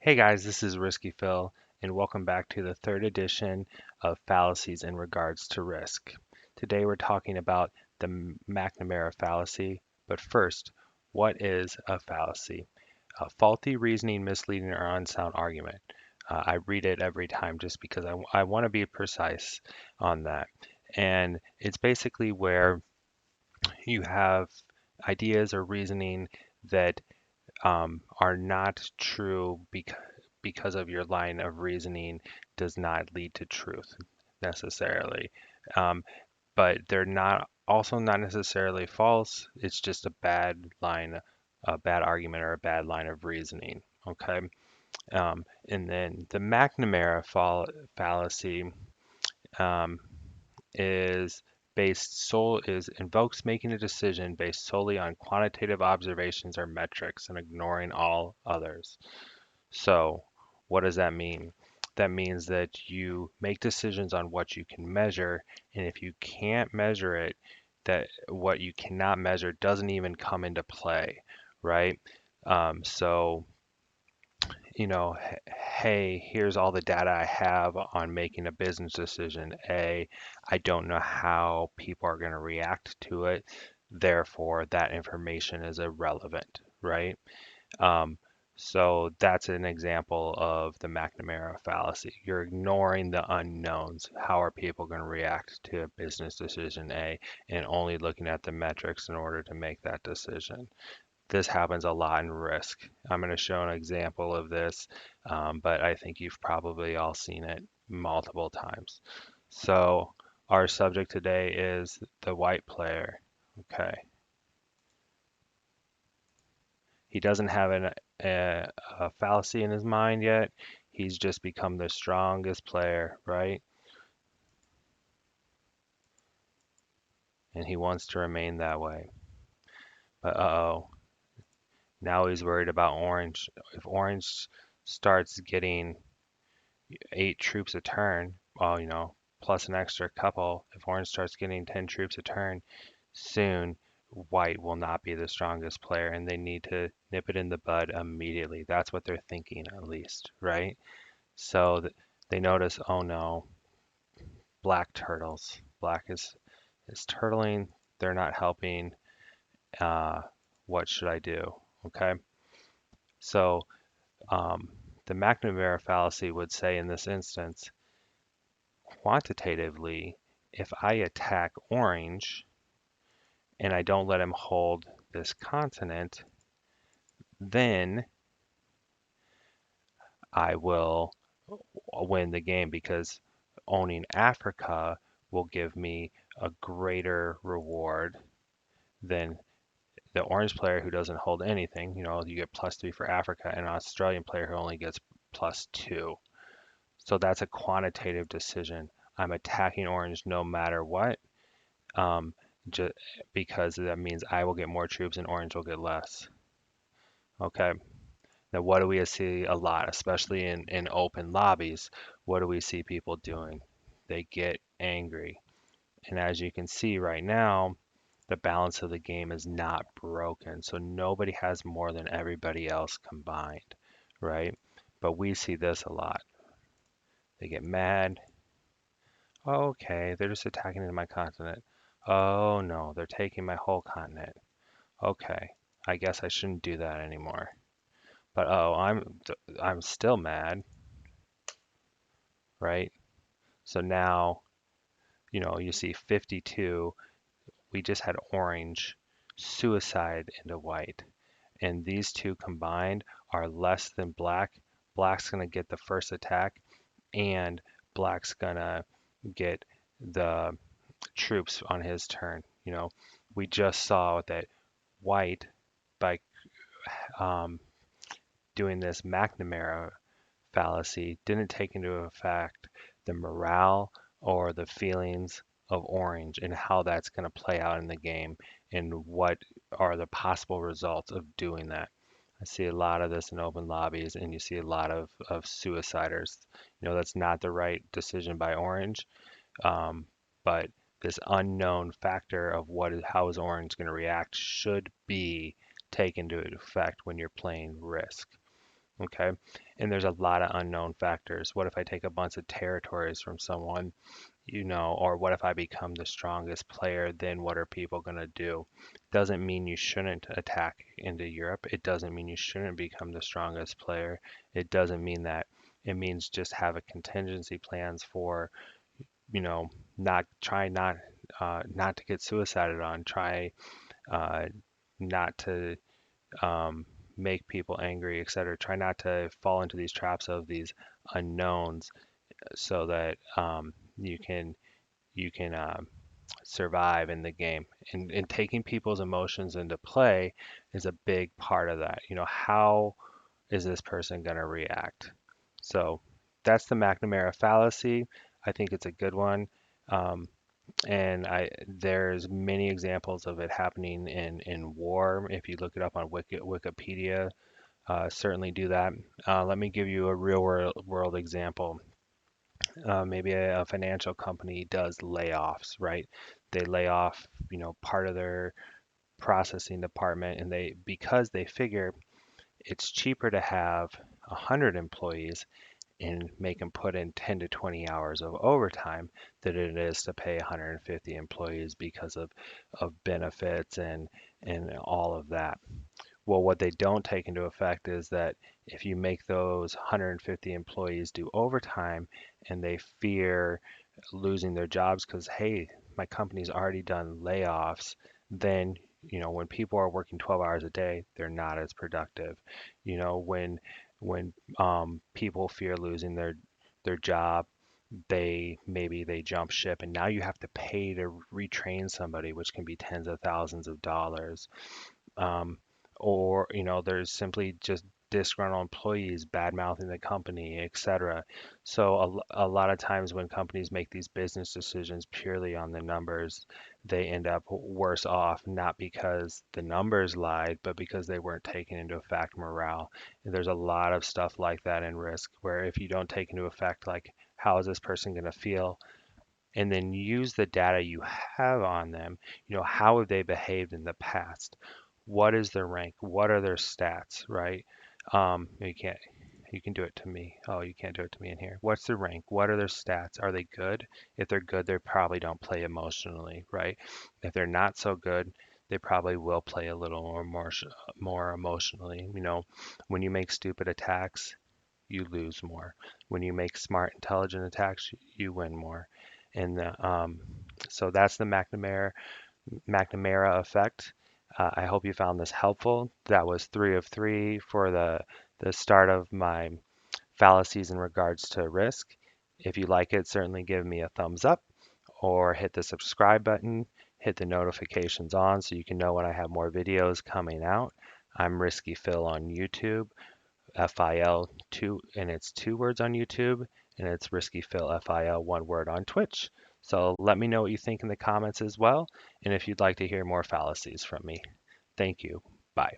Hey guys, this is Risky Phil, and welcome back to the third edition of Fallacies in Regards to Risk. Today we're talking about the McNamara fallacy, but first, what is a fallacy? A faulty reasoning, misleading, or unsound argument. I read it every time just because I want to be precise on that. And it's basically where you have ideas or reasoning that are not true because of your line of reasoning does not lead to truth necessarily. Um, but they're not also not necessarily false. It's just a bad argument or a bad line of reasoning. Okay. And then the fallacy um, is is invokes making a decision based solely on quantitative observations or metrics and ignoring all others. So, what does that mean? That means that you make decisions on what you can measure, and if you can't measure it, that what you cannot measure doesn't even come into play, right? So, hey, here's all the data I have on making a business decision. I don't know how people are going to react to it. Therefore, that information is irrelevant, right? Um, so that's an example of the McNamara fallacy. You're ignoring the unknowns. How are people going to react to a business decision A and only looking at the metrics in order to make that decision? This happens a lot in risk. I'm going to show an example of this, but I think you've probably all seen it multiple times. So our subject today is the white player. Okay. He doesn't have a fallacy in his mind yet. He's just become the strongest player, right? And he wants to remain that way. But uh-oh, now he's worried about orange. If orange starts getting 8 troops a turn, well, plus an extra couple, if orange starts getting 10 troops a turn, soon white will not be the strongest player and they need to nip it in the bud immediately. That's what they're thinking, at least, right? So they notice, oh no, black turtles. Black is turtling. They're not helping. Uh, what should I do? Okay. So um, the McNamara fallacy would say in this instance, quantitatively, if I attack orange and I don't let him hold this continent, then I will win the game because owning Africa will give me a greater reward than the orange player who doesn't hold anything. You get +3 for Africa, and an Australian player who only gets +2. So that's a quantitative decision. I'm attacking orange no matter what, um, just because that means I will get more troops and orange will get less. Okay. Now, what do we see a lot, especially in open lobbies? What do we see people doing? They get angry. And as you can see right now, the balance of the game is not broken. So nobody has more than everybody else combined, right? But we see this a lot. They get mad. Okay, they're just attacking into my continent. Oh no, they're taking my whole continent. Okay, I guess I shouldn't do that anymore. But oh, I'm still mad, right? So now, you see 52. We just had orange suicide into white. And these two combined are less than black. Black's going to get the first attack, and black's going to get the troops on his turn. We just saw that white, by um, doing this McNamara fallacy, didn't take into effect the morale or the feelings of orange and how that's going to play out in the game and what are the possible results of doing that. I see a lot of this in open lobbies, and you see a lot of suiciders. That's not the right decision by Orange, um, but this unknown factor of how is Orange going to react should be taken into effect when you're playing Risk. Okay. And there's a lot of unknown factors. What if I take a bunch of territories from someone, or what if I become the strongest player? Then what are people going to do? Doesn't mean you shouldn't attack into Europe. It doesn't mean you shouldn't become the strongest player. It doesn't mean that. It means just have a contingency plans for, you know, not try not to get suicided on. Try uh, not to um, make people angry, etc. Try not to fall into these traps of these unknowns, so that you can survive in the game. And taking people's emotions into play is a big part of that. How is this person going to react? So that's the McNamara fallacy. I think it's a good one. Um, and there's many examples of it happening in war. If you look it up on Wikipedia, certainly do that. Let me give you a real world example. Maybe a financial company does layoffs, right? They lay off, part of their processing department, and because they figure it's cheaper to have 100 employees and make them put in 10 to 20 hours of overtime than it is to pay 150 employees because of benefits and all of that. Well, what they don't take into effect is that if you make those 150 employees do overtime and they fear losing their jobs because, hey, my company's already done layoffs, then, when people are working 12 hours a day, they're not as productive. When people fear losing their job, maybe they jump ship, and now you have to pay to retrain somebody, which can be tens of thousands of dollars. um, or there's simply just disgruntled employees bad mouthing the company, etc. So a lot of times when companies make these business decisions purely on the numbers, they end up worse off, not because the numbers lied, but because they weren't taking into effect morale. And there's a lot of stuff like that in risk, where if you don't take into effect, like, how is this person going to feel, and then use the data you have on them. How have they behaved in the past? What is their rank? What are their stats, right? You can do it to me. Oh, you can't do it to me in here. What's their rank? What are their stats? Are they good? If they're good, they probably don't play emotionally, right? If they're not so good, they probably will play a little more emotionally. When you make stupid attacks, you lose more. When you make smart, intelligent attacks, you win more. And so that's the McNamara effect. I hope you found this helpful. That was 3 of 3 for the start of my fallacies in regards to risk. If you like it, certainly give me a thumbs up or hit the subscribe button, hit the notifications on so you can know when I have more videos coming out. I'm Risky Phil on YouTube. FIL two, and it's 2 words on YouTube, and it's Risky Phil FIL 1 word on Twitch. So let me know what you think in the comments as well, and if you'd like to hear more fallacies from me. Thank you. Bye.